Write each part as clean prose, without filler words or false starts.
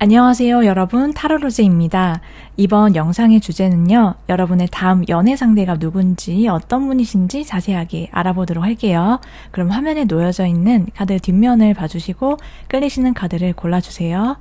안녕하세요, 여러분. 타로로즈입니다. 이번 영상의 주제는요, 여러분의 다음 연애 상대가 누군지, 어떤 분이신지 자세하게 알아보도록 할게요. 그럼 화면에 놓여져 있는 카드 뒷면을 봐주시고 끌리시는 카드를 골라주세요.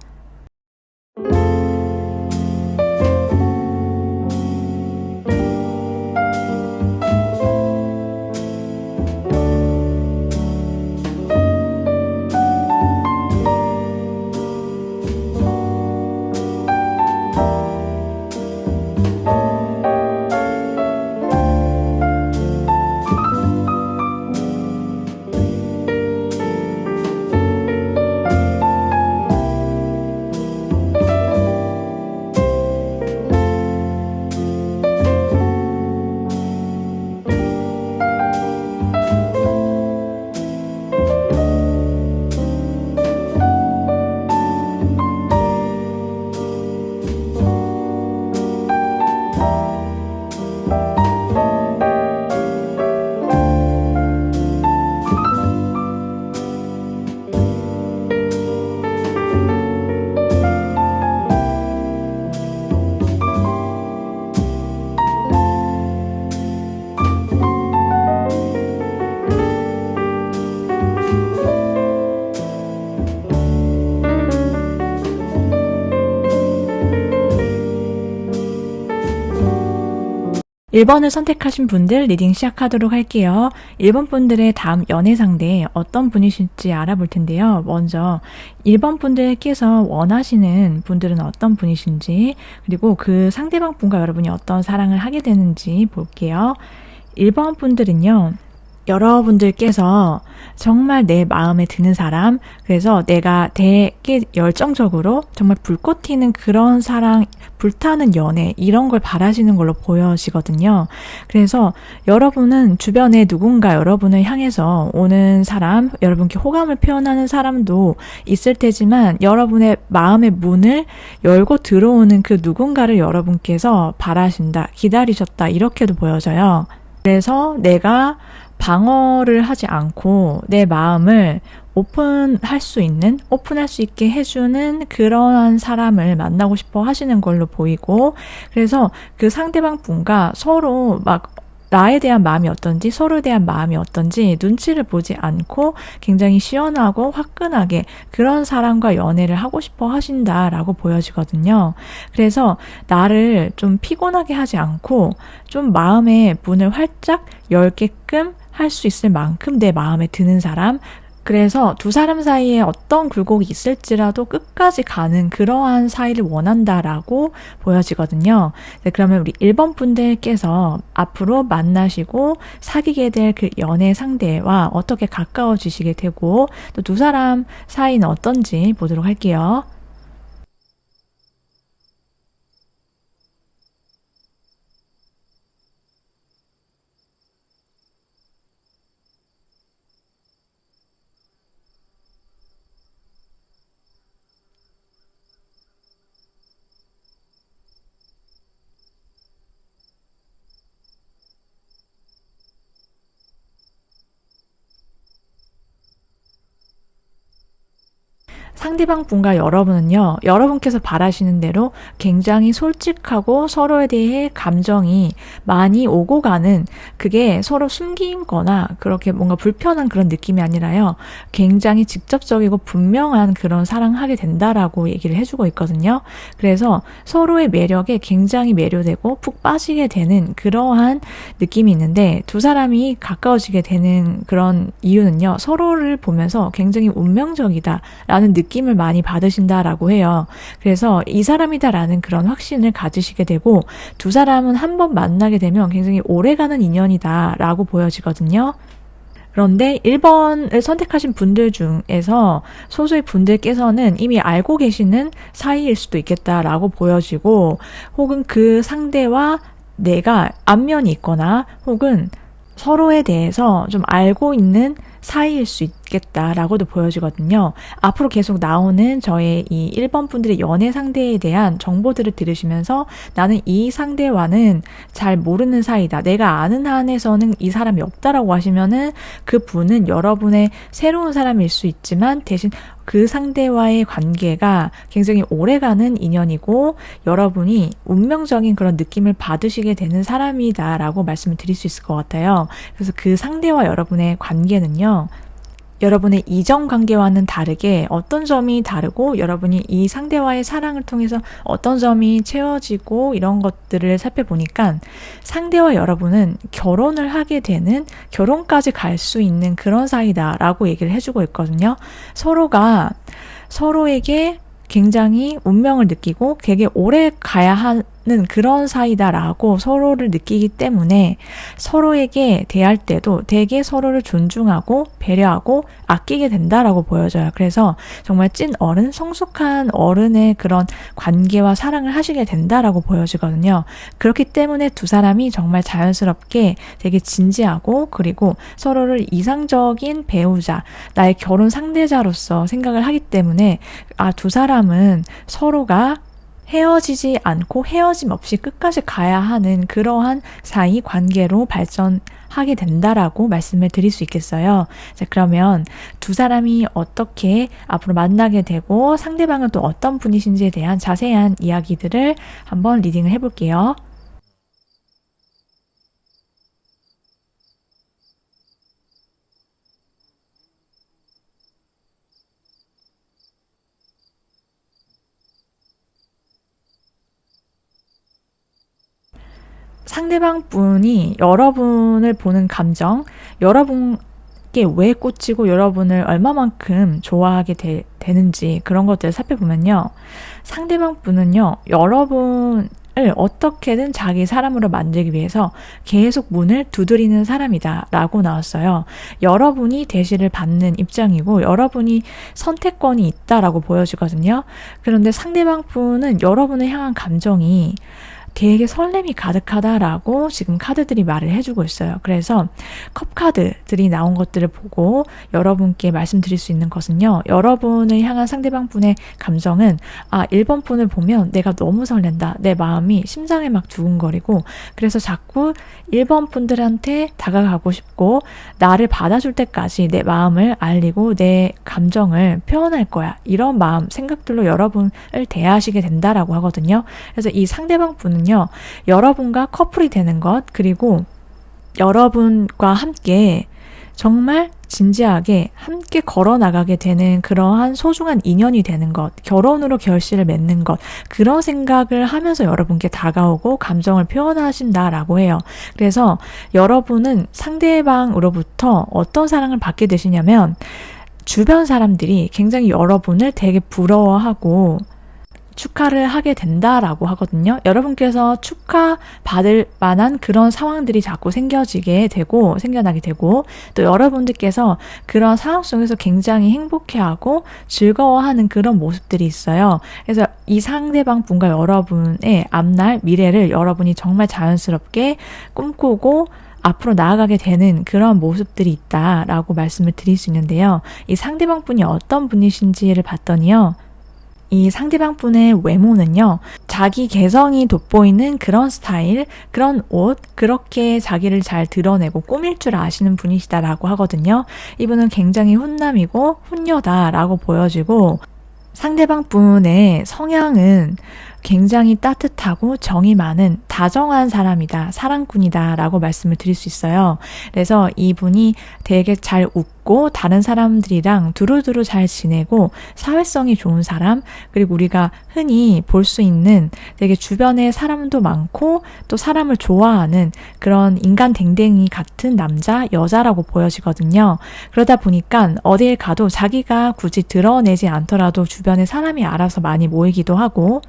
1번을 선택하신 분들 리딩 시작하도록 할게요. 1번 분들의 다음 연애 상대 어떤 분이실지 알아볼 텐데요. 먼저 1번 분들께서 원하시는 분들은 어떤 분이신지, 그리고 그 상대방 분과 여러분이 어떤 사랑을 하게 되는지 볼게요. 1번 분들은요, 여러분들께서 정말 내 마음에 드는 사람, 그래서 내가 되게 열정적으로 정말 불꽃 튀는 그런 사랑, 불타는 연애, 이런 걸 바라시는 걸로 보여지거든요. 그래서 여러분은 주변에 누군가 여러분을 향해서 오는 사람, 여러분께 호감을 표현하는 사람도 있을 테지만 여러분의 마음의 문을 열고 들어오는 그 누군가를 여러분께서 바라신다, 기다리셨다, 이렇게도 보여져요. 그래서 내가 방어를 하지 않고 내 마음을 오픈할 수 있게 해주는 그러한 사람을 만나고 싶어 하시는 걸로 보이고, 그래서 그 상대방 분과 서로 막 나에 대한 마음이 어떤지, 서로에 대한 마음이 어떤지 눈치를 보지 않고 굉장히 시원하고 화끈하게 그런 사람과 연애를 하고 싶어 하신다라고 보여지거든요. 그래서 나를 좀 피곤하게 하지 않고 좀 마음의 문을 활짝 열게끔 할 수 있을 만큼 내 마음에 드는 사람, 그래서 두 사람 사이에 어떤 굴곡이 있을지라도 끝까지 가는 그러한 사이를 원한다라고 보여지거든요. 네, 그러면 우리 1번 분들께서 앞으로 만나시고 사귀게 될 그 연애 상대와 어떻게 가까워지시게 되고 또 두 사람 사이는 어떤지 보도록 할게요. 상대방 분과 여러분은요, 여러분께서 바라시는 대로 굉장히 솔직하고 서로에 대해 감정이 많이 오고 가는, 그게 서로 숨기거나 그렇게 뭔가 불편한 그런 느낌이 아니라요, 굉장히 직접적이고 분명한 그런 사랑하게 된다라고 얘기를 해주고 있거든요. 그래서 서로의 매력에 굉장히 매료되고 푹 빠지게 되는 그러한 느낌이 있는데, 두 사람이 가까워지게 되는 그런 이유는요, 서로를 보면서 굉장히 운명적이다라는 느낌을 많이 받으신다라고 해요. 그래서 이 사람이다라는 그런 확신을 가지시게 되고, 두 사람은 한번 만나게 되면 굉장히 오래가는 인연이다라고 보여지거든요. 그런데 1번을 선택하신 분들 중에서 소수의 분들께서는 이미 알고 계시는 사이일 수도 있겠다라고 보여지고, 혹은 그 상대와 내가 안면이 있거나 혹은 서로에 대해서 좀 알고 있는 사이일 수 있겠다라고도 보여지거든요. 앞으로 계속 나오는 저의 이 1번 분들의 연애 상대에 대한 정보들을 들으시면서 나는 이 상대와는 잘 모르는 사이다. 내가 아는 한에서는 이 사람이 없다라고 하시면은 그 분은 여러분의 새로운 사람일 수 있지만 대신 그 상대와의 관계가 굉장히 오래가는 인연이고 여러분이 운명적인 그런 느낌을 받으시게 되는 사람이다라고 말씀을 드릴 수 있을 것 같아요. 그래서 그 상대와 여러분의 관계는요. 여러분의 이전 관계와는 다르게 어떤 점이 다르고 여러분이 이 상대와의 사랑을 통해서 어떤 점이 채워지고 이런 것들을 살펴보니까 상대와 여러분은 결혼을 하게 되는 결혼까지 갈 수 있는 그런 사이다라고 얘기를 해주고 있거든요. 서로가 서로에게 굉장히 운명을 느끼고 되게 오래 가야 하는 그런 사이다라고 서로를 느끼기 때문에 서로에게 대할 때도 되게 서로를 존중하고 배려하고 아끼게 된다라고 보여져요. 그래서 정말 찐 어른, 성숙한 어른의 그런 관계와 사랑을 하시게 된다라고 보여지거든요. 그렇기 때문에 두 사람이 정말 자연스럽게 되게 진지하고 그리고 서로를 이상적인 배우자, 나의 결혼 상대자로서 생각을 하기 때문에 두 사람은 서로가 헤어지지 않고 헤어짐 없이 끝까지 가야 하는 그러한 사이 관계로 발전하게 된다라고 말씀을 드릴 수 있겠어요. 자, 그러면 두 사람이 어떻게 앞으로 만나게 되고 상대방은 또 어떤 분이신지에 대한 자세한 이야기들을 한번 리딩을 해볼게요. 상대방 분이 여러분을 보는 감정, 여러분께 왜 꽂히고 여러분을 얼마만큼 좋아하게 되는지 그런 것들을 살펴보면요. 상대방 분은요, 여러분을 어떻게든 자기 사람으로 만들기 위해서 계속 문을 두드리는 사람이다 라고 나왔어요. 여러분이 대시를 받는 입장이고 여러분이 선택권이 있다라고 보여지거든요. 그런데 상대방 분은 여러분을 향한 감정이 되게 설렘이 가득하다라고 지금 카드들이 말을 해주고 있어요. 그래서 컵 카드들이 나온 것들을 보고 여러분께 말씀드릴 수 있는 것은요. 여러분을 향한 상대방 분의 감정은 1번 분을 보면 내가 너무 설렌다. 내 마음이 심장에 막 두근거리고 그래서 자꾸 1번 분들한테 다가가고 싶고 나를 받아줄 때까지 내 마음을 알리고 내 감정을 표현할 거야. 이런 마음, 생각들로 여러분을 대하시게 된다라고 하거든요. 그래서 이 상대방 분은 여러분과 커플이 되는 것 그리고 여러분과 함께 정말 진지하게 함께 걸어나가게 되는 그러한 소중한 인연이 되는 것, 결혼으로 결실을 맺는 것 그런 생각을 하면서 여러분께 다가오고 감정을 표현하신다라고 해요. 그래서 여러분은 상대방으로부터 어떤 사랑을 받게 되시냐면 주변 사람들이 굉장히 여러분을 되게 부러워하고 축하를 하게 된다라고 하거든요. 여러분께서 축하받을 만한 그런 상황들이 자꾸 생겨나게 되고 또 여러분들께서 그런 상황 속에서 굉장히 행복해하고 즐거워하는 그런 모습들이 있어요. 그래서 이 상대방 분과 여러분의 앞날 미래를 여러분이 정말 자연스럽게 꿈꾸고 앞으로 나아가게 되는 그런 모습들이 있다라고 말씀을 드릴 수 있는데요. 이 상대방 분이 어떤 분이신지를 봤더니요. 이 상대방 분의 외모는요, 자기 개성이 돋보이는 그런 스타일, 그런 옷, 그렇게 자기를 잘 드러내고 꾸밀 줄 아시는 분이시다라고 하거든요. 이분은 굉장히 훈남이고 훈녀다라고 보여지고 상대방 분의 성향은 굉장히 따뜻하고 정이 많은 다정한 사람이다, 사랑꾼이다 라고 말씀을 드릴 수 있어요. 그래서 이분이 되게 잘 웃고 다른 사람들이랑 두루두루 잘 지내고 사회성이 좋은 사람, 그리고 우리가 흔히 볼 수 있는 되게 주변에 사람도 많고 또 사람을 좋아하는 그런 인간 댕댕이 같은 남자, 여자라고 보여지거든요. 그러다 보니까 어딜 가도 자기가 굳이 드러내지 않더라도 주변에 사람이 알아서 많이 모이기도 하고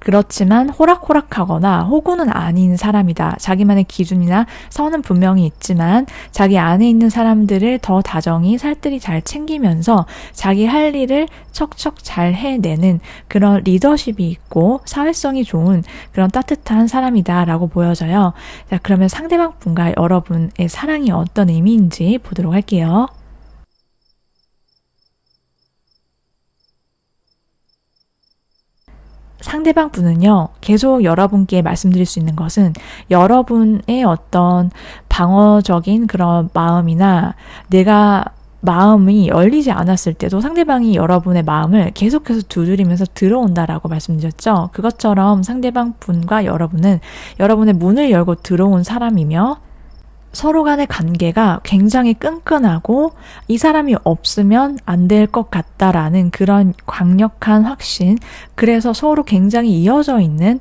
그렇지만 호락호락하거나 호구는 아닌 사람이다. 자기만의 기준이나 선은 분명히 있지만 자기 안에 있는 사람들을 더 다정히 살뜰히 잘 챙기면서 자기 할 일을 척척 잘 해내는 그런 리더십이 있고 사회성이 좋은 그런 따뜻한 사람이다 라고 보여져요. 자, 그러면 상대방 분과 여러분의 사랑이 어떤 의미인지 보도록 할게요. 상대방 분은요, 계속 여러분께 말씀드릴 수 있는 것은 여러분의 어떤 방어적인 그런 마음이나 내가 마음이 열리지 않았을 때도 상대방이 여러분의 마음을 계속해서 두드리면서 들어온다라고 말씀드렸죠. 그것처럼 상대방 분과 여러분은 여러분의 문을 열고 들어온 사람이며 서로 간의 관계가 굉장히 끈끈하고 이 사람이 없으면 안 될 것 같다라는 그런 강력한 확신, 그래서 서로 굉장히 이어져 있는,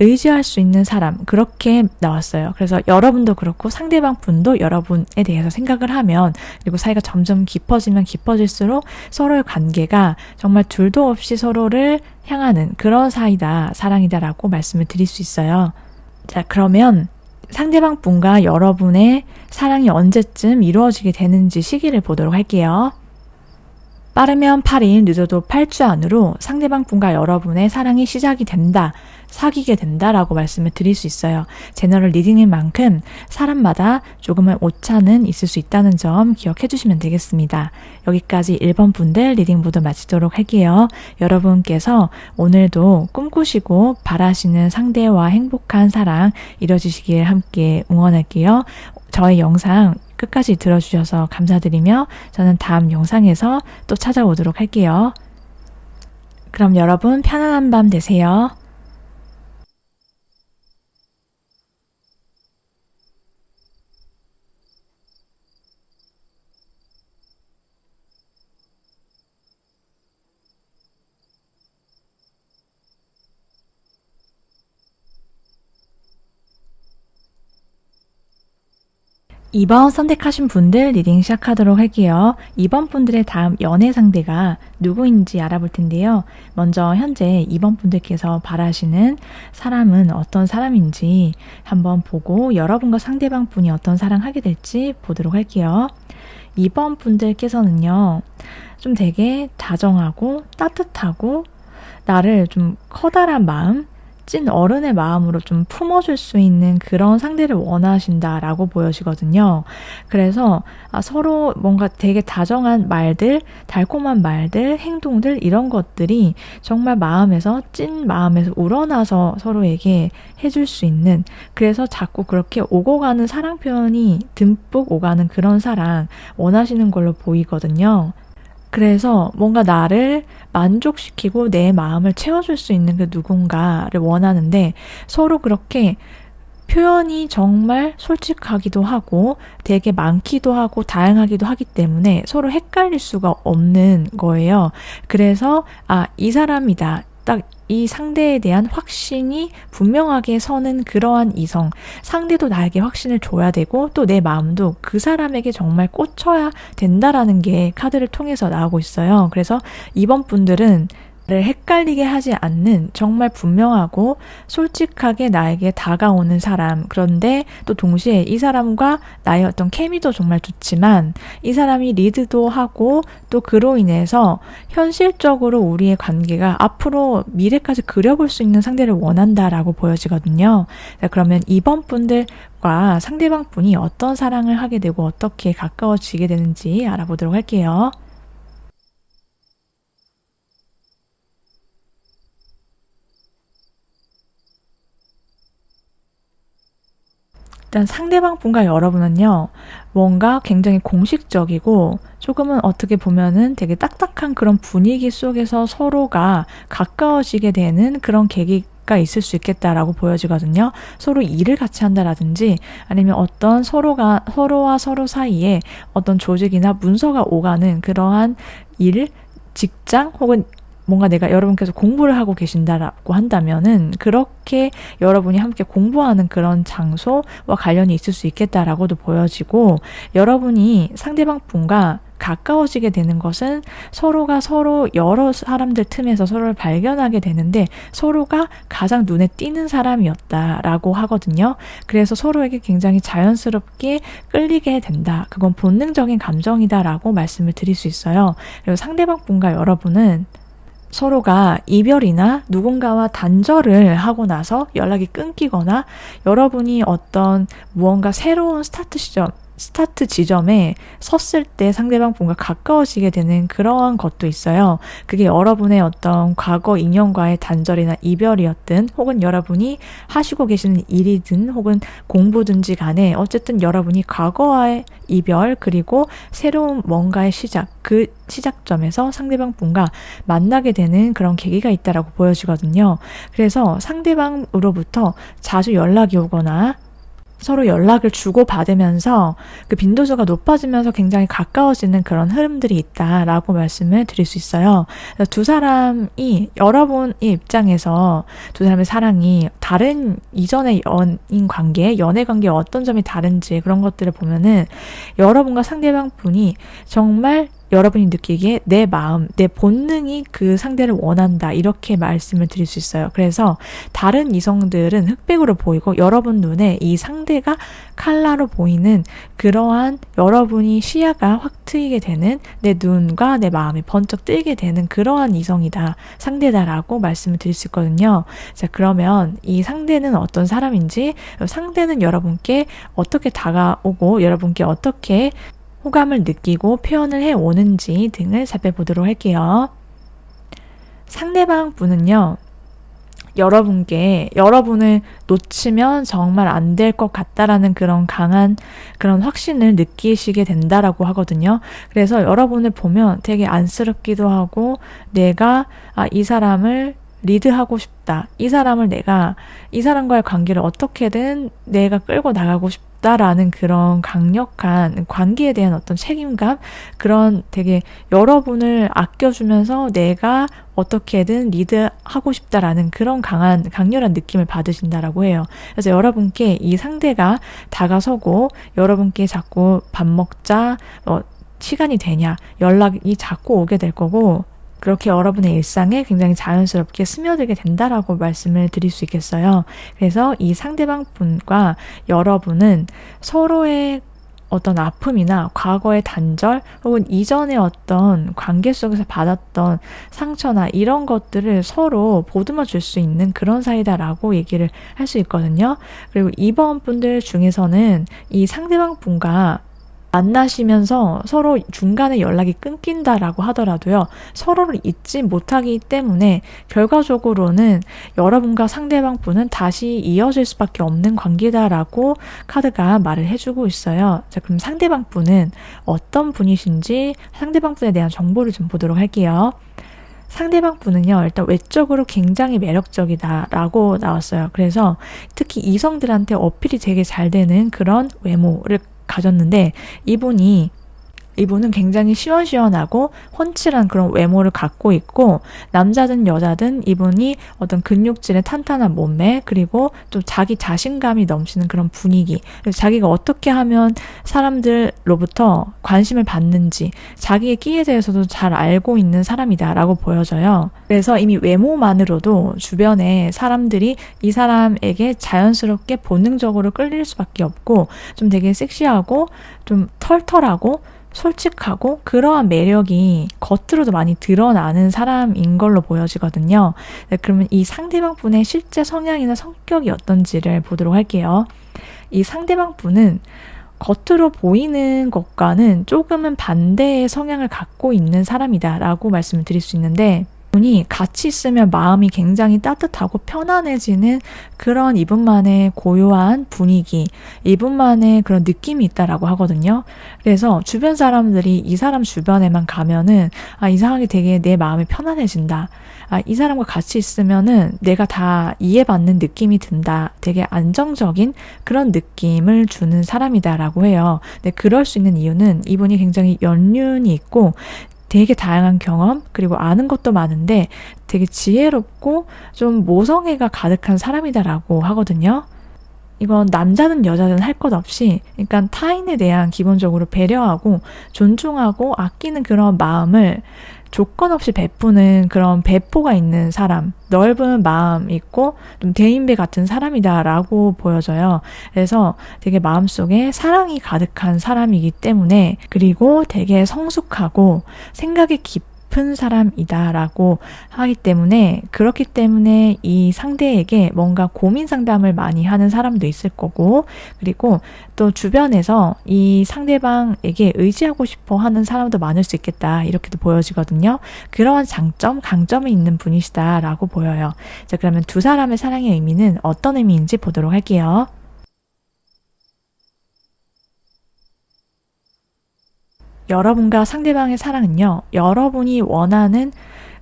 의지할 수 있는 사람, 그렇게 나왔어요. 그래서 여러분도 그렇고 상대방 분도 여러분에 대해서 생각을 하면, 그리고 사이가 점점 깊어지면 깊어질수록 서로의 관계가 정말 둘도 없이 서로를 향하는 그런 사이다, 사랑이다라고 말씀을 드릴 수 있어요. 자, 그러면 상대방 분과 여러분의 사랑이 언제쯤 이루어지게 되는지 시기를 보도록 할게요. 빠르면 8일, 늦어도 8주 안으로 상대방 분과 여러분의 사랑이 시작이 된다, 사귀게 된다라고 말씀을 드릴 수 있어요. 제너럴 리딩인 만큼 사람마다 조금은 오차는 있을 수 있다는 점 기억해 주시면 되겠습니다. 여기까지 1번 분들 리딩 모두 마치도록 할게요. 여러분께서 오늘도 꿈꾸시고 바라시는 상대와 행복한 사랑 이뤄지시길 함께 응원할게요. 저의 영상 끝까지 들어주셔서 감사드리며 저는 다음 영상에서 또 찾아오도록 할게요. 그럼 여러분 편안한 밤 되세요. 이번 선택하신 분들 리딩 시작하도록 할게요. 2번 분들의 다음 연애 상대가 누구인지 알아볼 텐데요. 먼저 현재 2번 분들께서 바라시는 사람은 어떤 사람인지 한번 보고 여러분과 상대방 분이 어떤 사랑하게 될지 보도록 할게요. 2번 분들께서는요, 좀 되게 다정하고 따뜻하고 나를 좀 커다란 마음, 찐 어른의 마음으로 좀 품어줄 수 있는 그런 상대를 원하신다라고 보여지거든요. 그래서 서로 뭔가 되게 다정한 말들, 달콤한 말들, 행동들 이런 것들이 정말 마음에서, 찐 마음에서 우러나서 서로에게 해줄 수 있는, 그래서 자꾸 그렇게 오고 가는 사랑 표현이 듬뿍 오가는 그런 사랑 원하시는 걸로 보이거든요. 그래서 뭔가 나를 만족시키고 내 마음을 채워줄 수 있는 그 누군가를 원하는데, 서로 그렇게 표현이 정말 솔직하기도 하고 되게 많기도 하고 다양하기도 하기 때문에 서로 헷갈릴 수가 없는 거예요. 그래서 이 사람이다, 딱 이 상대에 대한 확신이 분명하게 서는 그러한 이성, 상대도 나에게 확신을 줘야 되고 또 내 마음도 그 사람에게 정말 꽂혀야 된다라는 게 카드를 통해서 나오고 있어요. 그래서 이번 분들은 를 헷갈리게 하지 않는 정말 분명하고 솔직하게 나에게 다가오는 사람, 그런데 또 동시에 이 사람과 나의 어떤 케미도 정말 좋지만 이 사람이 리드도 하고 또 그로 인해서 현실적으로 우리의 관계가 앞으로 미래까지 그려볼 수 있는 상대를 원한다라고 보여지거든요. 자, 그러면 이번 분들과 상대방 분이 어떤 사랑을 하게 되고 어떻게 가까워지게 되는지 알아보도록 할게요. 일단 상대방 분과 여러분은요, 뭔가 굉장히 공식적이고 조금은 어떻게 보면은 되게 딱딱한 그런 분위기 속에서 서로가 가까워지게 되는 그런 계기가 있을 수 있겠다라고 보여지거든요. 서로 일을 같이 한다라든지 아니면 어떤 서로와 서로 사이에 어떤 조직이나 문서가 오가는 그러한 일, 직장 혹은 뭔가 내가 여러분께서 공부를 하고 계신다라고 한다면은 그렇게 여러분이 함께 공부하는 그런 장소와 관련이 있을 수 있겠다라고도 보여지고, 여러분이 상대방 분과 가까워지게 되는 것은 서로가 서로 여러 사람들 틈에서 서로를 발견하게 되는데 서로가 가장 눈에 띄는 사람이었다라고 하거든요. 그래서 서로에게 굉장히 자연스럽게 끌리게 된다. 그건 본능적인 감정이다라고 말씀을 드릴 수 있어요. 그리고 상대방 분과 여러분은 서로가 이별이나 누군가와 단절을 하고 나서 연락이 끊기거나 여러분이 어떤 무언가 새로운 스타트 시점, 스타트 지점에 섰을 때 상대방 분과 가까워지게 되는 그러한 것도 있어요. 그게 여러분의 어떤 과거 인연과의 단절이나 이별이었든 혹은 여러분이 하시고 계시는 일이든 혹은 공부든지 간에 어쨌든 여러분이 과거와의 이별 그리고 새로운 뭔가의 시작, 그 시작점에서 상대방 분과 만나게 되는 그런 계기가 있다라고 보여지거든요. 그래서 상대방으로부터 자주 연락이 오거나 서로 연락을 주고받으면서 그 빈도수가 높아지면서 굉장히 가까워지는 그런 흐름들이 있다라고 말씀을 드릴 수 있어요. 두 사람이 여러분의 입장에서 두 사람의 사랑이 다른 이전의 연인 관계, 연애 관계에 어떤 점이 다른지 그런 것들을 보면은 여러분과 상대방 분이 정말 여러분이 느끼기에 내 마음, 내 본능이 그 상대를 원한다 이렇게 말씀을 드릴 수 있어요. 그래서 다른 이성들은 흑백으로 보이고 여러분 눈에 이 상대가 칼라로 보이는 그러한 여러분이 시야가 확 트이게 되는 내 눈과 내 마음이 번쩍 뜨이게 되는 그러한 이성이다, 상대다라고 말씀을 드릴 수 있거든요. 자, 그러면 이 상대는 어떤 사람인지, 상대는 여러분께 어떻게 다가오고 여러분께 어떻게 호감을 느끼고 표현을 해오는지 등을 살펴보도록 할게요. 상대방 분은요, 여러분을 놓치면 정말 안 될 것 같다라는 그런 강한 그런 확신을 느끼시게 된다라고 하거든요. 그래서 여러분을 보면 되게 안쓰럽기도 하고 내가 이 사람을 리드하고 싶다. 이 사람과의 관계를 어떻게든 내가 끌고 나가고 싶다라는 그런 강력한 관계에 대한 어떤 책임감, 그런 되게 여러분을 아껴주면서 내가 어떻게든 리드하고 싶다라는 그런 강렬한 느낌을 받으신다라고 해요. 그래서 여러분께 이 상대가 다가서고 여러분께 자꾸 밥 먹자, 시간이 되냐, 연락이 자꾸 오게 될 거고, 그렇게 여러분의 일상에 굉장히 자연스럽게 스며들게 된다라고 말씀을 드릴 수 있겠어요. 그래서 이 상대방 분과 여러분은 서로의 어떤 아픔이나 과거의 단절 혹은 이전의 어떤 관계 속에서 받았던 상처나 이런 것들을 서로 보듬어 줄 수 있는 그런 사이다라고 얘기를 할 수 있거든요. 그리고 이번 분들 중에서는 이 상대방 분과 만나시면서 서로 중간에 연락이 끊긴다라고 하더라도요, 서로를 잊지 못하기 때문에 결과적으로는 여러분과 상대방 분은 다시 이어질 수밖에 없는 관계다라고 카드가 말을 해주고 있어요. 자, 그럼 상대방 분은 어떤 분이신지 상대방 분에 대한 정보를 좀 보도록 할게요. 상대방 분은요, 일단 외적으로 굉장히 매력적이다라고 나왔어요. 그래서 특히 이성들한테 어필이 되게 잘 되는 그런 외모를 가졌는데, 이분은 굉장히 시원시원하고 훤칠한 그런 외모를 갖고 있고, 남자든 여자든 이분이 어떤 근육질의 탄탄한 몸매, 그리고 또 자기 자신감이 넘치는 그런 분위기, 그래서 자기가 어떻게 하면 사람들로부터 관심을 받는지 자기의 끼에 대해서도 잘 알고 있는 사람이다라고 보여져요. 그래서 이미 외모만으로도 주변에 사람들이 이 사람에게 자연스럽게 본능적으로 끌릴 수밖에 없고, 좀 되게 섹시하고 좀 털털하고 솔직하고 그러한 매력이 겉으로도 많이 드러나는 사람인 걸로 보여지거든요. 네, 그러면 이 상대방 분의 실제 성향이나 성격이 어떤지를 보도록 할게요. 이 상대방 분은 겉으로 보이는 것과는 조금은 반대의 성향을 갖고 있는 사람이다라고 말씀을 드릴 수 있는데, 분이 같이 있으면 마음이 굉장히 따뜻하고 편안해지는 그런 이분만의 고요한 분위기, 이분만의 그런 느낌이 있다라고 하거든요. 그래서 주변 사람들이 이 사람 주변에만 가면은 이상하게 되게 내 마음이 편안해진다. 이 사람과 같이 있으면은 내가 다 이해받는 느낌이 든다. 되게 안정적인 그런 느낌을 주는 사람이다라고 해요. 근데 그럴 수 있는 이유는 이분이 굉장히 연륜이 있고 되게 다양한 경험, 그리고 아는 것도 많은데 되게 지혜롭고 좀 모성애가 가득한 사람이다라고 하거든요. 이건 남자든 여자든 할 것 없이, 그러니까 타인에 대한 기본적으로 배려하고 존중하고 아끼는 그런 마음을 조건 없이 베푸는 그런 배포가 있는 사람, 넓은 마음 있고 좀 대인배 같은 사람이다라고 보여져요. 그래서 되게 마음속에 사랑이 가득한 사람이기 때문에, 그리고 되게 성숙하고 생각이 깊고 싶은 사람이다라고 하기 때문에, 그렇기 때문에 이 상대에게 뭔가 고민 상담을 많이 하는 사람도 있을 거고, 그리고 또 주변에서 이 상대방에게 의지하고 싶어 하는 사람도 많을 수 있겠다, 이렇게도 보여지거든요. 그러한 장점, 강점이 있는 분이시다라고 보여요. 자, 그러면 두 사람의 사랑의 의미는 어떤 의미인지 보도록 할게요. 여러분과 상대방의 사랑은요, 여러분이 원하는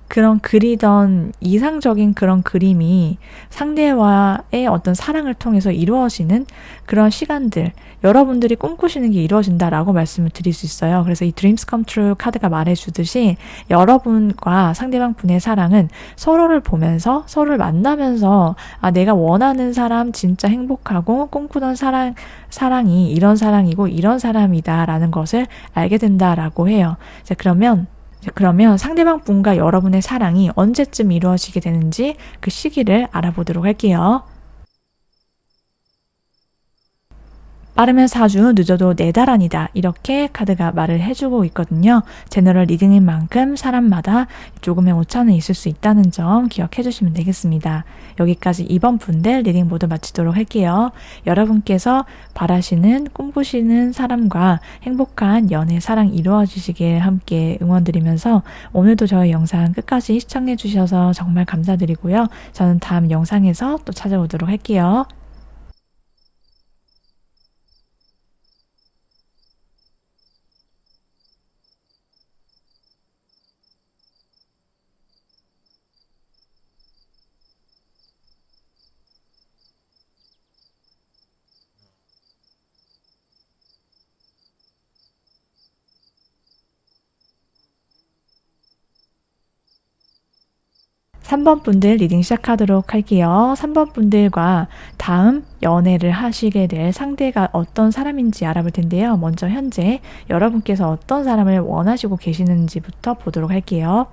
그런 그리던 이상적인 그런 그림이 상대와의 어떤 사랑을 통해서 이루어지는 그런 시간들, 여러분들이 꿈꾸시는 게 이루어진다라고 말씀을 드릴 수 있어요. 그래서 이 Dreams Come True 카드가 말해주듯이 여러분과 상대방 분의 사랑은 서로를 보면서, 서로를 만나면서, 아, 내가 원하는 사람 진짜 행복하고 꿈꾸던 사랑이 이런 사랑이고 이런 사람이다라는 것을 알게 된다라고 해요. 자, 그러면 상대방 분과 여러분의 사랑이 언제쯤 이루어지게 되는지 그 시기를 알아보도록 할게요. 빠르면 4주, 늦어도 4달 아니다. 이렇게 카드가 말을 해주고 있거든요. 제너럴 리딩인 만큼 사람마다 조금의 오차는 있을 수 있다는 점 기억해 주시면 되겠습니다. 여기까지 2번 분들 리딩 모두 마치도록 할게요. 여러분께서 바라시는, 꿈꾸시는 사람과 행복한 연애, 사랑 이루어지시길 함께 응원드리면서 오늘도 저희 영상 끝까지 시청해 주셔서 정말 감사드리고요. 저는 다음 영상에서 또 찾아오도록 할게요. 3번 분들 리딩 시작하도록 할게요. 3번 분들과 다음 연애를 하시게 될 상대가 어떤 사람인지 알아볼 텐데요. 먼저 현재 여러분께서 어떤 사람을 원하시고 계시는지부터 보도록 할게요.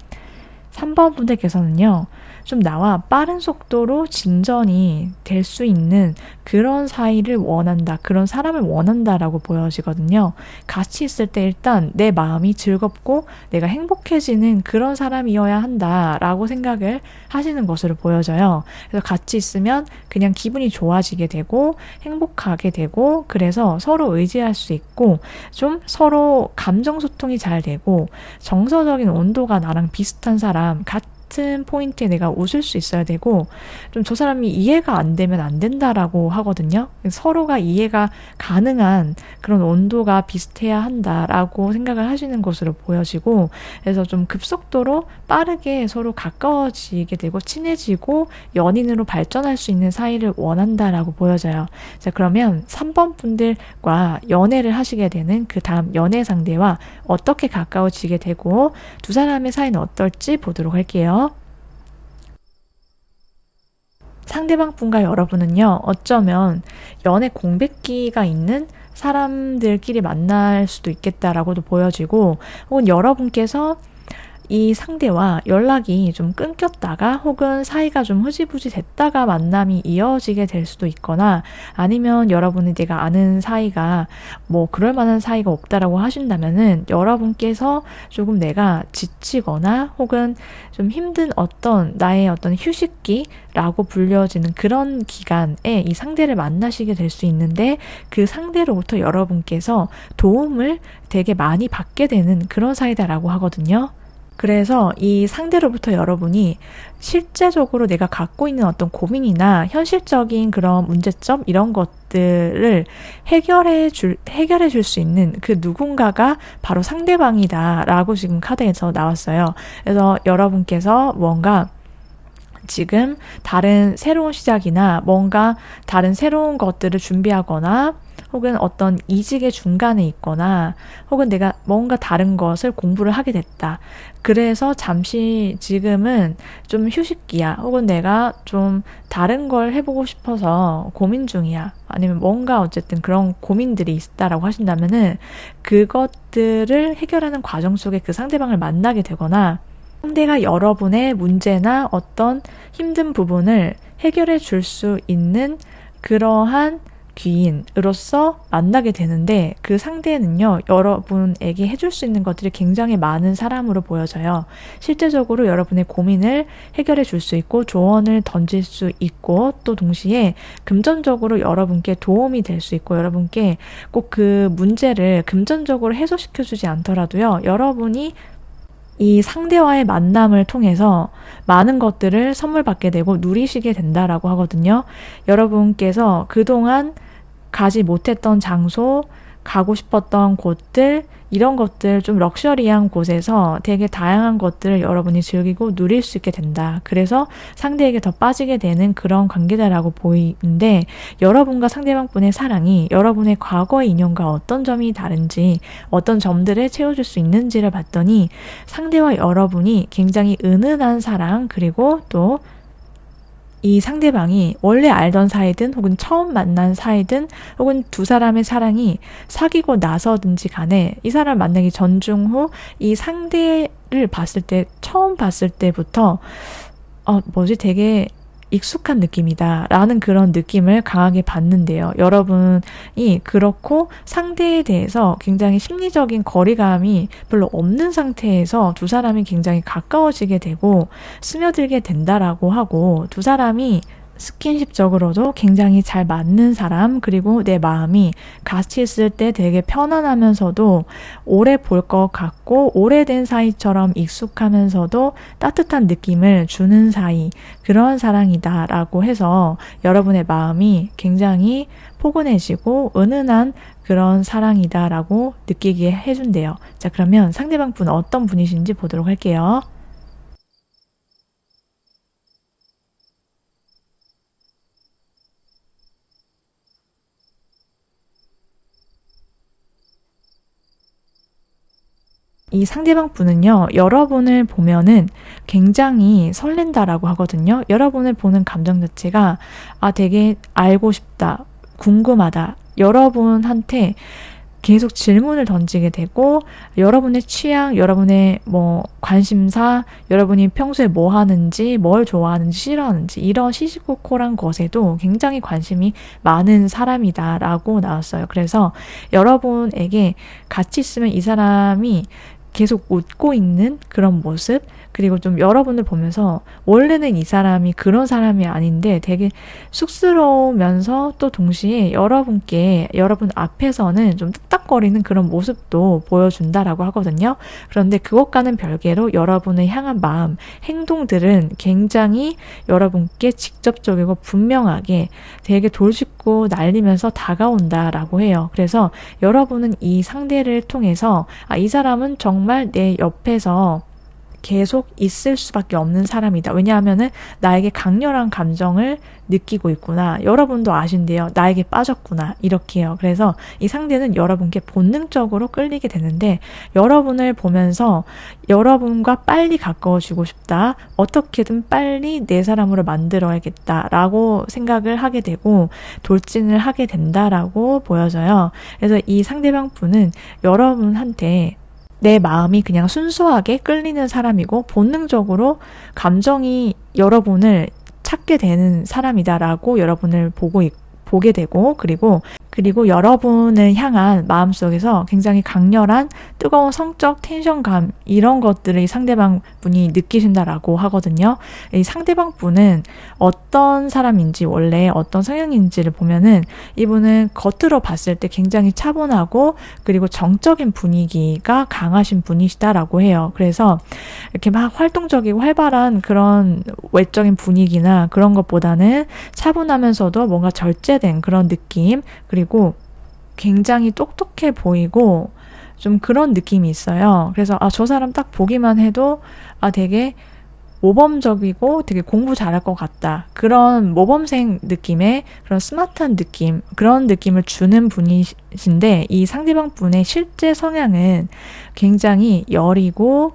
3번 분들께서는요, 좀 나와 빠른 속도로 진전이 될 수 있는 그런 사이를 원한다, 그런 사람을 원한다라고 보여지거든요. 같이 있을 때 일단 내 마음이 즐겁고 내가 행복해지는 그런 사람이어야 한다라고 생각을 하시는 것으로 보여져요. 그래서 같이 있으면 그냥 기분이 좋아지게 되고 행복하게 되고, 그래서 서로 의지할 수 있고 좀 서로 감정 소통이 잘 되고 정서적인 온도가 나랑 비슷한 사람, 같은 포인트에 내가 웃을 수 있어야 되고, 좀 저 사람이 이해가 안 되면 안 된다라고 하거든요. 서로가 이해가 가능한 그런 온도가 비슷해야 한다라고 생각을 하시는 것으로 보여지고, 그래서 좀 급속도로 빠르게 서로 가까워지게 되고 친해지고 연인으로 발전할 수 있는 사이를 원한다라고 보여져요. 자, 그러면 3번 분들과 연애를 하시게 되는 그 다음 연애 상대와 어떻게 가까워지게 되고 두 사람의 사이는 어떨지 보도록 할게요. 상대방 분과 여러분은요, 어쩌면 연애 공백기가 있는 사람들끼리 만날 수도 있겠다라고도 보여지고, 혹은 여러분께서 이 상대와 연락이 좀 끊겼다가 혹은 사이가 좀 흐지부지 됐다가 만남이 이어지게 될 수도 있거나, 아니면 여러분이 내가 아는 사이가 뭐 그럴 만한 사이가 없다라고 하신다면은 여러분께서 조금 내가 지치거나 혹은 좀 힘든 어떤 나의 어떤 휴식기라고 불려지는 그런 기간에 이 상대를 만나시게 될 수 있는데, 그 상대로부터 여러분께서 도움을 되게 많이 받게 되는 그런 사이다라고 하거든요. 그래서 이 상대로부터 여러분이 실제적으로 내가 갖고 있는 어떤 고민이나 현실적인 그런 문제점 이런 것들을 해결해 줄 수 있는 그 누군가가 바로 상대방이다라고 지금 카드에서 나왔어요. 그래서 여러분께서 뭔가 지금 다른 새로운 시작이나 뭔가 다른 새로운 것들을 준비하거나 혹은 어떤 이직의 중간에 있거나 혹은 내가 뭔가 다른 것을 공부를 하게 됐다. 그래서 잠시 지금은 좀 휴식기야. 혹은 내가 좀 다른 걸 해보고 싶어서 고민 중이야. 아니면 뭔가 어쨌든 그런 고민들이 있다라고 하신다면은 그것들을 해결하는 과정 속에 그 상대방을 만나게 되거나, 상대가 여러분의 문제나 어떤 힘든 부분을 해결해 줄 수 있는 그러한 귀인으로서 만나게 되는데 그 상대는요, 여러분에게 해줄 수 있는 것들이 굉장히 많은 사람으로 보여져요. 실제적으로 여러분의 고민을 해결해 줄 수 있고 조언을 던질 수 있고 또 동시에 금전적으로 여러분께 도움이 될 수 있고 여러분께 꼭 그 문제를 금전적으로 해소시켜 주지 않더라도요, 여러분이 이 상대와의 만남을 통해서 많은 것들을 선물 받게 되고 누리시게 된다라고 하거든요. 여러분께서 그동안 가지 못했던 장소, 가고 싶었던 곳들, 이런 것들 좀 럭셔리한 곳에서 되게 다양한 것들을 여러분이 즐기고 누릴 수 있게 된다. 그래서 상대에게 더 빠지게 되는 그런 관계다라고 보이는데 여러분과 상대방분의 사랑이 여러분의 과거의 인연과 어떤 점이 다른지 어떤 점들을 채워줄 수 있는지를 봤더니 상대와 여러분이 굉장히 은은한 사랑 그리고 또 이 상대방이 원래 알던 사이든 혹은 처음 만난 사이든 혹은 두 사람의 사랑이 사귀고 나서든지 간에 이 사람 만나기 전중 후 이 상대를 봤을 때 처음 봤을 때부터 되게 익숙한 느낌이다 라는 그런 느낌을 강하게 받는데요. 여러분이 그렇고 상대에 대해서 굉장히 심리적인 거리감이 별로 없는 상태에서 두 사람이 굉장히 가까워지게 되고 스며들게 된다라고 하고 두 사람이 스킨십적으로도 굉장히 잘 맞는 사람 그리고 내 마음이 같이 있을 때 되게 편안하면서도 오래 볼 것 같고 오래된 사이처럼 익숙하면서도 따뜻한 느낌을 주는 사이 그런 사랑이다 라고 해서 여러분의 마음이 굉장히 포근해지고 은은한 그런 사랑이다 라고 느끼게 해준대요. 자, 그러면 상대방 분 어떤 분이신지 보도록 할게요. 이 상대방 분은요, 여러분을 보면은 굉장히 설렌다라고 하거든요. 여러분을 보는 감정 자체가, 되게 알고 싶다, 궁금하다, 여러분한테 계속 질문을 던지게 되고, 여러분의 취향, 여러분의 관심사, 여러분이 평소에 뭐 하는지, 뭘 좋아하는지, 싫어하는지, 이런 시시콜콜한 것에도 굉장히 관심이 많은 사람이다라고 나왔어요. 그래서 여러분에게 같이 있으면 이 사람이 계속 웃고 있는 그런 모습 그리고 좀 여러분을 보면서 원래는 이 사람이 그런 사람이 아닌데 되게 쑥스러우면서 또 동시에 여러분 앞에서는 좀 뚝딱거리는 그런 모습도 보여준다라고 하거든요. 그런데 그것과는 별개로 여러분을 향한 마음, 행동들은 굉장히 여러분께 직접적이고 분명하게 되게 돌직구 날리면서 다가온다라고 해요. 그래서 여러분은 이 상대를 통해서 이 사람은 정말 내 옆에서 계속 있을 수밖에 없는 사람이다. 왜냐하면은 나에게 강렬한 감정을 느끼고 있구나. 여러분도 아신대요. 나에게 빠졌구나. 이렇게요. 그래서 이 상대는 여러분께 본능적으로 끌리게 되는데 여러분을 보면서 여러분과 빨리 가까워지고 싶다. 어떻게든 빨리 내 사람으로 만들어야겠다라고 생각을 하게 되고 돌진을 하게 된다라고 보여져요. 그래서 이 상대방 분은 여러분한테 내 마음이 그냥 순수하게 끌리는 사람이고 본능적으로 감정이 여러분을 찾게 되는 사람이다라고 여러분을 보게 되고 그리고 여러분을 향한 마음속에서 굉장히 강렬한 뜨거운 성적 텐션감 이런 것들을 이 상대방 분이 느끼신다라고 하거든요. 이 상대방 분은 어떤 사람인지 원래 어떤 성향인지를 보면은 이분은 겉으로 봤을 때 굉장히 차분하고 그리고 정적인 분위기가 강하신 분이시다라고 해요. 그래서 이렇게 막 활동적이고 활발한 그런 외적인 분위기나 그런 것보다는 차분하면서도 뭔가 절제된 그런 느낌 그리고 굉장히 똑똑해 보이고 좀 그런 느낌이 있어요. 그래서 저 사람 딱 보기만 해도 되게 모범적이고 되게 공부 잘할 것 같다. 그런 모범생 느낌의 그런 스마트한 느낌 그런 느낌을 주는 분이신데 이 상대방 분의 실제 성향은 굉장히 여리고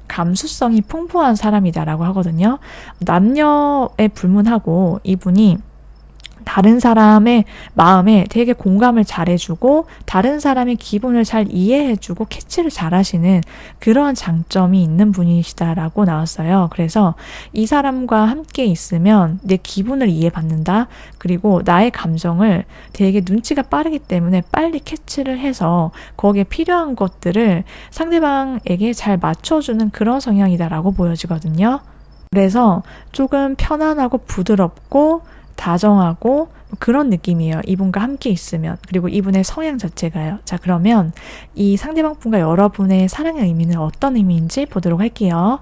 감수성이 풍부한 사람이다라고 하거든요. 남녀에 불문하고 이분이 다른 사람의 마음에 되게 공감을 잘해주고 다른 사람의 기분을 잘 이해해주고 캐치를 잘하시는 그러한 장점이 있는 분이시다라고 나왔어요. 그래서 이 사람과 함께 있으면 내 기분을 이해받는다. 그리고 나의 감정을 되게 눈치가 빠르기 때문에 빨리 캐치를 해서 거기에 필요한 것들을 상대방에게 잘 맞춰주는 그런 성향이다라고 보여지거든요. 그래서 조금 편안하고 부드럽고 다정하고 그런 느낌이에요. 이분과 함께 있으면. 그리고 이분의 성향 자체가요. 자, 그러면 이 상대방 분과 여러분의 사랑의 의미는 어떤 의미인지 보도록 할게요.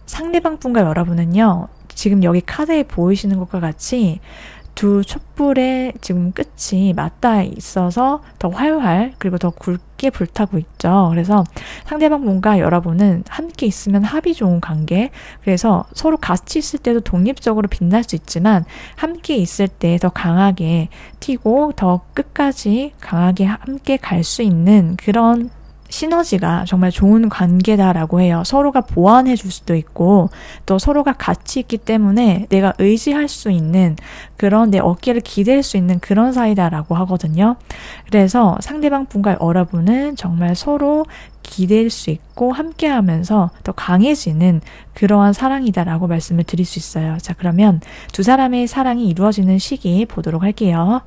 상대방 분과 여러분은요, 지금 여기 카드에 보이시는 것과 같이 두 촛불의 지금 끝이 맞닿아 있어서 더 활활 그리고 더 굵게 불타고 있죠. 그래서 상대방 분과 여러분은 함께 있으면 합이 좋은 관계, 그래서 서로 같이 있을 때도 독립적으로 빛날 수 있지만 함께 있을 때 더 강하게 튀고 더 끝까지 강하게 함께 갈 수 있는 그런 시너지가 정말 좋은 관계다라고 해요. 서로가 보완해 줄 수도 있고 또 서로가 같이 있기 때문에 내가 의지할 수 있는 그런 내 어깨를 기댈 수 있는 그런 사이다라고 하거든요. 그래서 상대방 분과 여러분은 정말 서로 기댈 수 있고 함께 하면서 더 강해지는 그러한 사랑이다라고 말씀을 드릴 수 있어요. 자, 그러면 두 사람의 사랑이 이루어지는 시기 보도록 할게요.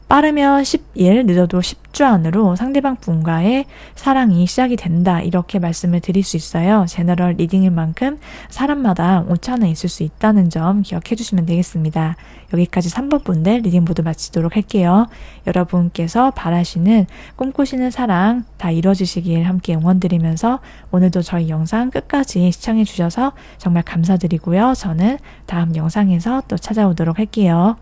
빠르면 10일, 늦어도 10주 안으로 상대방 분과의 사랑이 시작이 된다. 이렇게 말씀을 드릴 수 있어요. 제너럴 리딩인 만큼 사람마다 오차는 있을 수 있다는 점 기억해 주시면 되겠습니다. 여기까지 3번 분들 리딩 모두 마치도록 할게요. 여러분께서 바라시는 꿈꾸시는 사랑 다 이루어지시길 함께 응원드리면서 오늘도 저희 영상 끝까지 시청해 주셔서 정말 감사드리고요. 저는 다음 영상에서 또 찾아오도록 할게요.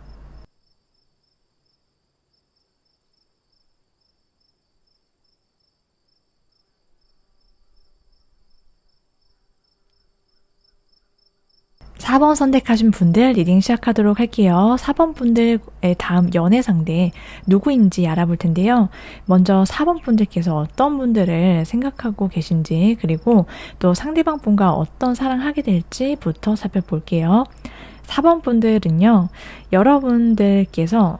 사 번 선택하신 분들 리딩 시작하도록 할게요. 4번 분들의 다음 연애 상대 누구인지 알아볼 텐데요. 먼저 4번 분들께서 어떤 분들을 생각하고 계신지 그리고 또 상대방 분과 어떤 사랑하게 될지부터 살펴볼게요. 4번 분들은요. 여러분들께서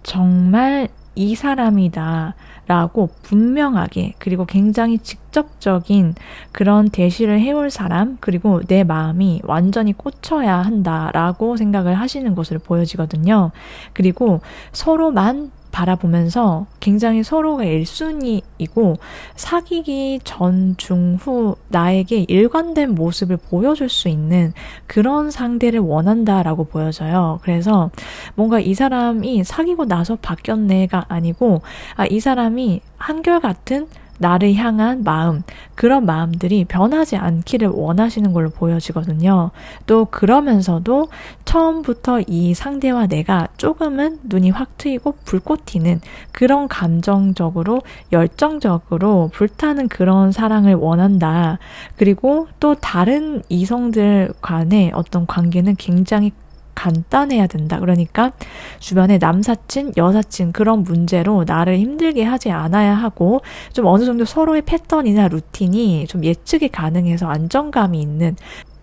정말 이 사람이다 라고 분명하게 그리고 굉장히 직접적인 그런 대시를 해올 사람, 그리고 내 마음이 완전히 꽂혀야 한다라고 생각을 하시는 것으로 보여지거든요. 그리고 서로만 바라보면서 굉장히 서로가 1순위이고 사귀기 전, 중, 후 나에게 일관된 모습을 보여줄 수 있는 그런 상대를 원한다라고 보여져요. 그래서 뭔가 이 사람이 사귀고 나서 바뀌었네가 아니고 이 사람이 한결같은 나를 향한 마음, 그런 마음들이 변하지 않기를 원하시는 걸로 보여지거든요. 또 그러면서도 처음부터 이 상대와 내가 조금은 눈이 확 트이고 불꽃 튀는 그런 감정적으로 열정적으로 불타는 그런 사랑을 원한다. 그리고 또 다른 이성들 간의 어떤 관계는 굉장히 간단해야 된다. 그러니까 주변에 남사친, 여사친 그런 문제로 나를 힘들게 하지 않아야 하고 좀 어느 정도 서로의 패턴이나 루틴이 좀 예측이 가능해서 안정감이 있는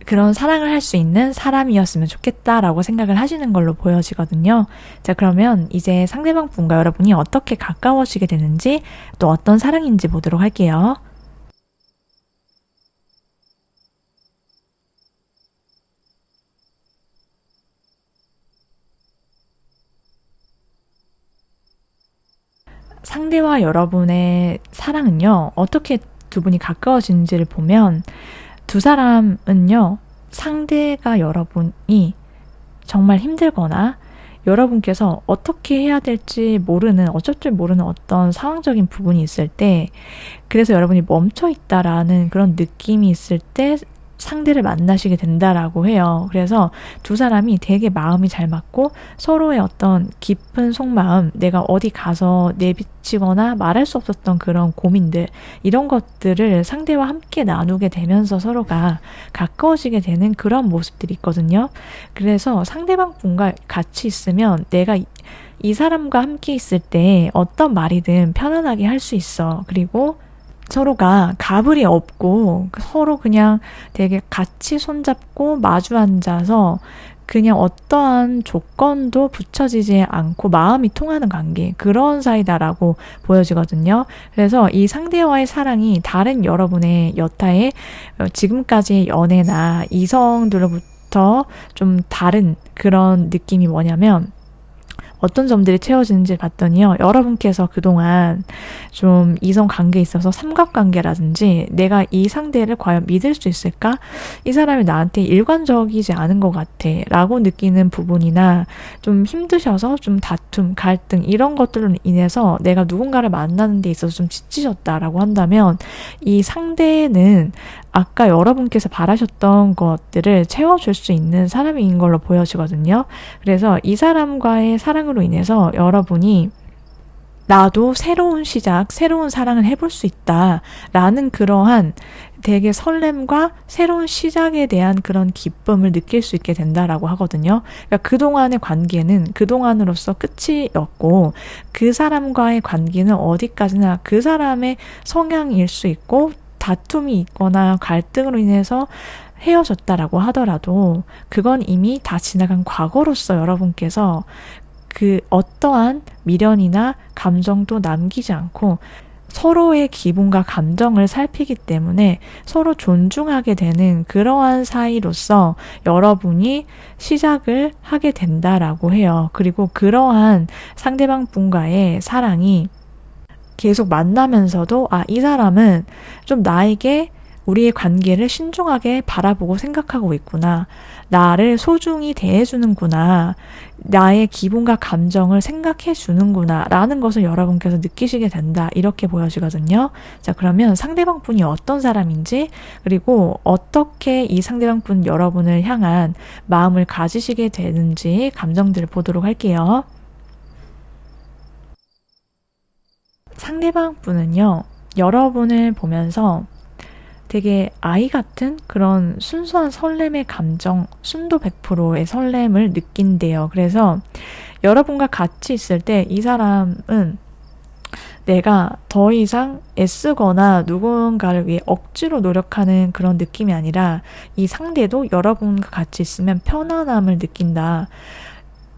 그런 사랑을 할 수 있는 사람이었으면 좋겠다라고 생각을 하시는 걸로 보여지거든요. 자, 그러면 이제 상대방 분과 여러분이 어떻게 가까워지게 되는지 또 어떤 사랑인지 보도록 할게요. 상대와 여러분의 사랑은요, 어떻게 두 분이 가까워지는지를 보면 두 사람은요, 상대가 여러분이 정말 힘들거나 여러분께서 어떻게 해야 될지 모르는, 어쩔 줄 모르는 어떤 상황적인 부분이 있을 때, 그래서 여러분이 멈춰 있다라는 그런 느낌이 있을 때 상대를 만나시게 된다라고 해요. 그래서 두 사람이 되게 마음이 잘 맞고 서로의 어떤 깊은 속마음, 내가 어디 가서 내비치거나 말할 수 없었던 그런 고민들, 이런 것들을 상대와 함께 나누게 되면서 서로가 가까워지게 되는 그런 모습들이 있거든요. 그래서 상대방 분과 같이 있으면 내가 이 사람과 함께 있을 때 어떤 말이든 편안하게 할 수 있어. 그리고 서로가 가불이 없고 서로 그냥 되게 같이 손잡고 마주 앉아서 그냥 어떠한 조건도 붙여지지 않고 마음이 통하는 관계, 그런 사이다라고 보여지거든요. 그래서 이 상대와의 사랑이 다른 여러분의 여타의 지금까지의 연애나 이성들로부터 좀 다른 그런 느낌이 뭐냐면, 어떤 점들이 채워지는지 봤더니요, 여러분께서 그동안 좀 이성 관계에 있어서 삼각관계라든지 내가 이 상대를 과연 믿을 수 있을까? 이 사람이 나한테 일관적이지 않은 것 같아 라고 느끼는 부분이나, 좀 힘드셔서 좀 다툼, 갈등 이런 것들로 인해서 내가 누군가를 만나는 데 있어서 좀 지치셨다라고 한다면, 이 상대는 아까 여러분께서 바라셨던 것들을 채워줄 수 있는 사람인 걸로 보여지거든요. 그래서 이 사람과의 사랑으로 인해서 여러분이 나도 새로운 시작, 새로운 사랑을 해볼 수 있다 라는 그러한 되게 설렘과 새로운 시작에 대한 그런 기쁨을 느낄 수 있게 된다라고 하거든요. 그러니까 그동안의 관계는 그동안으로서 끝이었고, 그 사람과의 관계는 어디까지나 그 사람의 성향일 수 있고, 다툼이 있거나 갈등으로 인해서 헤어졌다라고 하더라도 그건 이미 다 지나간 과거로서 여러분께서 그 어떠한 미련이나 감정도 남기지 않고 서로의 기분과 감정을 살피기 때문에 서로 존중하게 되는 그러한 사이로서 여러분이 시작을 하게 된다라고 해요. 그리고 그러한 상대방 분과의 사랑이 계속 만나면서도, 이 사람은 좀 나에게 우리의 관계를 신중하게 바라보고 생각하고 있구나, 나를 소중히 대해주는구나, 나의 기분과 감정을 생각해 주는구나 라는 것을 여러분께서 느끼시게 된다, 이렇게 보여지거든요. 자, 그러면 상대방 분이 어떤 사람인지, 그리고 어떻게 이 상대방 분 여러분을 향한 마음을 가지시게 되는지 감정들을 보도록 할게요. 상대방 분은요, 여러분을 보면서 되게 아이 같은 그런 순수한 설렘의 감정, 순도 100%의 설렘을 느낀대요. 그래서 여러분과 같이 있을 때 이 사람은 내가 더 이상 애쓰거나 누군가를 위해 억지로 노력하는 그런 느낌이 아니라, 이 상대도 여러분과 같이 있으면 편안함을 느낀다.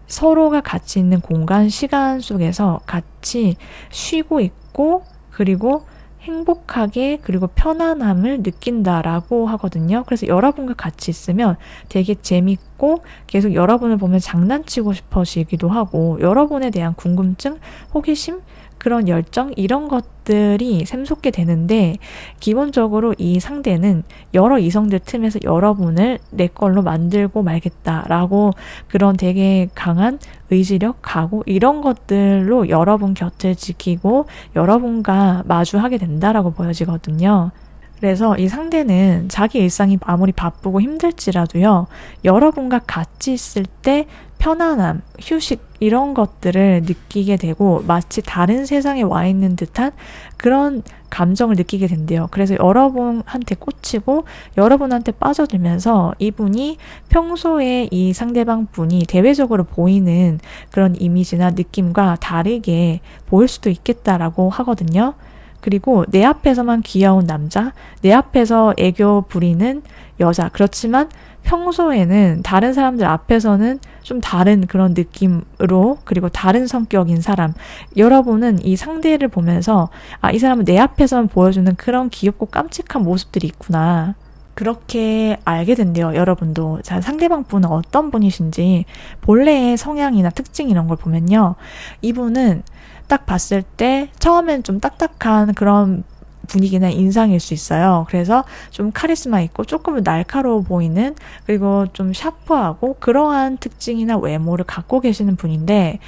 서로가 같이 있는 공간, 시간 속에서 같이 쉬고 있고, 그리고 행복하게, 그리고 편안함을 느낀다라고 하거든요. 그래서 여러분과 같이 있으면 되게 재밌고 계속 여러분을 보면 장난치고 싶어지기도 하고, 여러분에 대한 궁금증, 호기심, 그런 열정, 이런 것들이 샘솟게 되는데, 기본적으로 이 상대는 여러 이성들 틈에서 여러분을 내 걸로 만들고 말겠다라고 그런 되게 강한 의지력, 각오, 이런 것들로 여러분 곁을 지키고 여러분과 마주하게 된다라고 보여지거든요. 그래서 이 상대는 자기 일상이 아무리 바쁘고 힘들지라도요, 여러분과 같이 있을 때 편안함, 휴식, 이런 것들을 느끼게 되고 마치 다른 세상에 와 있는 듯한 그런 감정을 느끼게 된대요. 그래서 여러분한테 꽂히고 여러분한테 빠져들면서 이분이 평소에 이 상대방 분이 대외적으로 보이는 그런 이미지나 느낌과 다르게 보일 수도 있겠다라고 하거든요. 그리고 내 앞에서만 귀여운 남자, 내 앞에서 애교 부리는 여자, 그렇지만 평소에는 다른 사람들 앞에서는 좀 다른 그런 느낌으로, 그리고 다른 성격인 사람, 여러분은 이 상대를 보면서 이 사람은 내 앞에서만 보여주는 그런 귀엽고 깜찍한 모습들이 있구나, 그렇게 알게 된대요. 여러분도. 자, 상대방 분은 어떤 분이신지 본래의 성향이나 특징 이런 걸 보면요, 이분은 딱 봤을 때 처음엔 좀 딱딱한 그런 분위기나 인상일 수 있어요. 그래서 좀 카리스마 있고 조금은 날카로워 보이는, 그리고 좀 샤프하고 그러한 특징이나 외모를 갖고 계시는 분인데,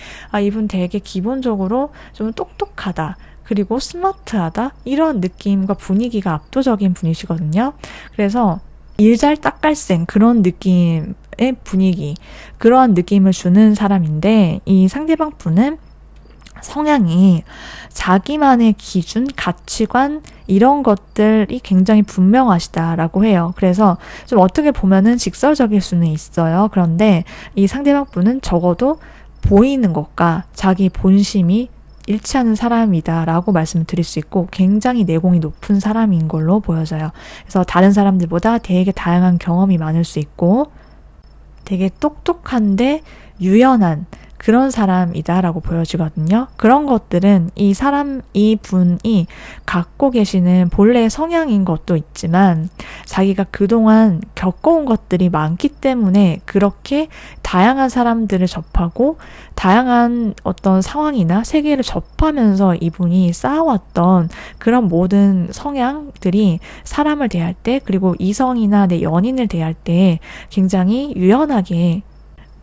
이분 되게 기본적으로 좀 똑똑하다, 그리고 스마트하다, 이런 느낌과 분위기가 압도적인 분이시거든요. 그래서 일잘 딱갈생 그런 느낌의 분위기, 그러한 느낌을 주는 사람인데, 이 상대방 분은 성향이 자기만의 기준, 가치관, 이런 것들이 굉장히 분명하시다라고 해요. 그래서 좀 어떻게 보면은 직설적일 수는 있어요. 그런데 이 상대방 분은 적어도 보이는 것과 자기 본심이 일치하는 사람이다 라고 말씀을 드릴 수 있고 굉장히 내공이 높은 사람인 걸로 보여져요. 그래서 다른 사람들보다 되게 다양한 경험이 많을 수 있고 되게 똑똑한데 유연한 그런 사람이다라고 보여지거든요. 그런 것들은 이 분이 갖고 계시는 본래의 성향인 것도 있지만 자기가 그동안 겪어온 것들이 많기 때문에 그렇게 다양한 사람들을 접하고 다양한 어떤 상황이나 세계를 접하면서 이분이 쌓아왔던 그런 모든 성향들이 사람을 대할 때 그리고 이성이나 내 연인을 대할 때 굉장히 유연하게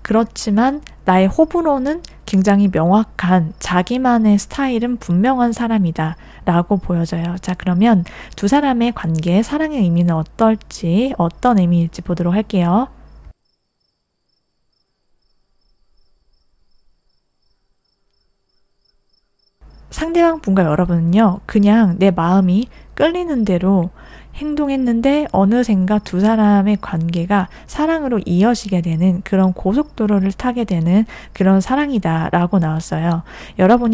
그렇지만 나의 호불호는 굉장히 명확한 자기만의 스타일은 분명한 사람이다 라고 보여져요. 자, 그러면 두 사람의 관계, 사랑의 의미는 어떨지, 어떤 의미일지 보도록 할게요. 상대방 분과 여러분은요, 그냥 내 마음이 끌리는 대로 행동했는데 어느샌가 두 사람의 관계가 사랑으로 이어지게 되는 그런 고속도로를 타게 되는 그런 사랑이다라고 나왔어요. 여러분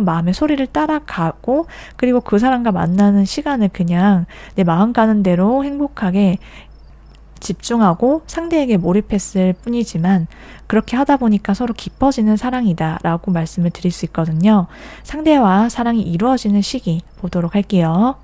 마음의 소리를 따라가고 그리고 그 사람과 만나는 시간을 그냥 내 마음 가는 대로 행복하게 집중하고 상대에게 몰입했을 뿐이지만 그렇게 하다 보니까 서로 깊어지는 사랑이다 라고 말씀을 드릴 수 있거든요. 상대와 사랑이 이루어지는 시기 보도록 할게요.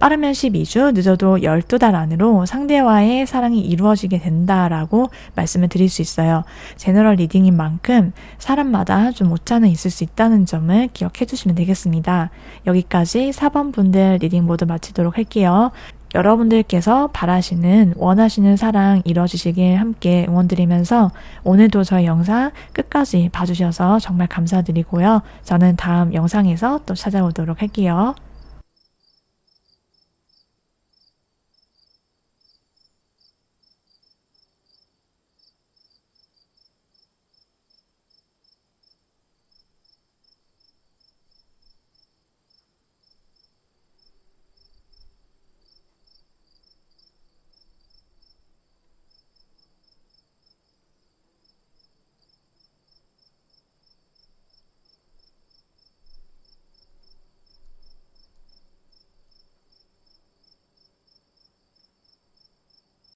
빠르면 12주, 늦어도 12달 안으로 상대와의 사랑이 이루어지게 된다라고 말씀을 드릴 수 있어요. 제너럴 리딩인 만큼 사람마다 좀 오차는 있을 수 있다는 점을 기억해 주시면 되겠습니다. 여기까지 4번 분들 리딩 모두 마치도록 할게요. 여러분들께서 원하시는 사랑 이루어지시길 함께 응원드리면서 오늘도 저희 영상 끝까지 봐주셔서 정말 감사드리고요. 저는 다음 영상에서 또 찾아오도록 할게요.